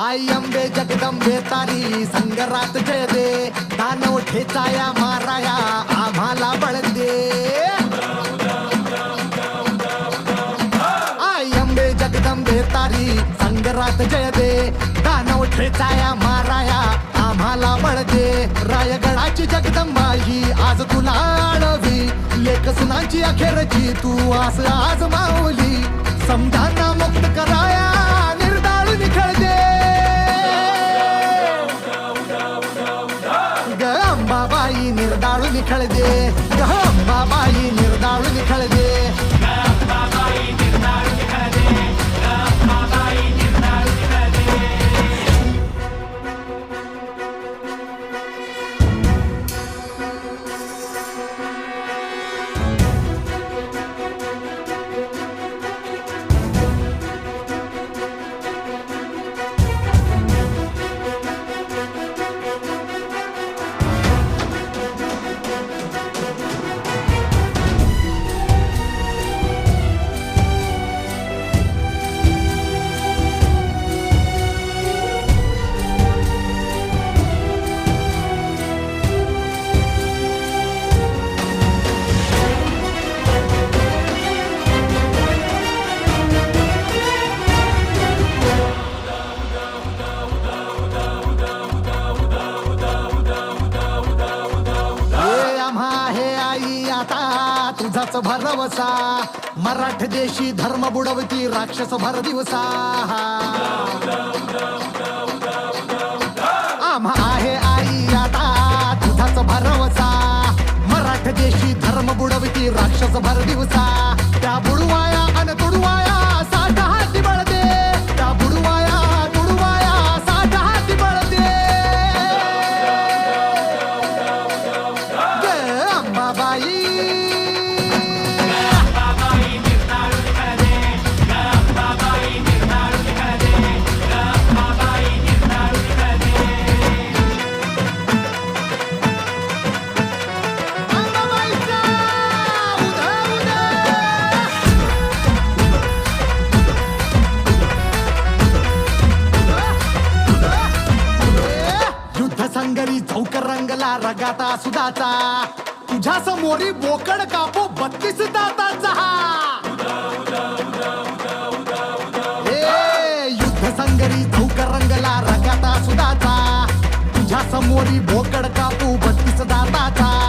आई अंबे जगदंबे तारी संगरात जय दे, दानव ठेचाया माराया आम्हाला बळ दे. आई अंबे जगदंबे तारी संगरात जय दे, दानव ठेचाया माराया आम्हाला बळ दे. रायगडाची जगदंबा ही आज तुला आळवी, लेक सुनांची अखेरची तू आस आज माऊली. समजांना मुक्त कराया निर्दाळून खेळ दे. ग अंबाबाई निर्दाळून खेळ दे, ग अंबाबाई निर्दाळून खेळ दे. तुझाच भरवसा मराठ देशी धर्म बुडवती राक्षस भर दिवसा. आम्हा आहे आई आता तुझाच भरवसा, मराठ देशी धर्म बुडवती राक्षस भर दिवसा. त्या बुडवाया अन तुडवाया साठ हाती बळ दे, त्या बुडवाया तुडवाया साठ हाती बळ दे. अंबाबाई संगरी चौक रंगला रगाता सुदाचा, तुझ्या समोरी बोकड कापो 32 दाताचा. युद्ध संगरी चौक रंगला रगाता सुदाचा, तुझ्या समोरी बोकड कापू 32 दाताचा.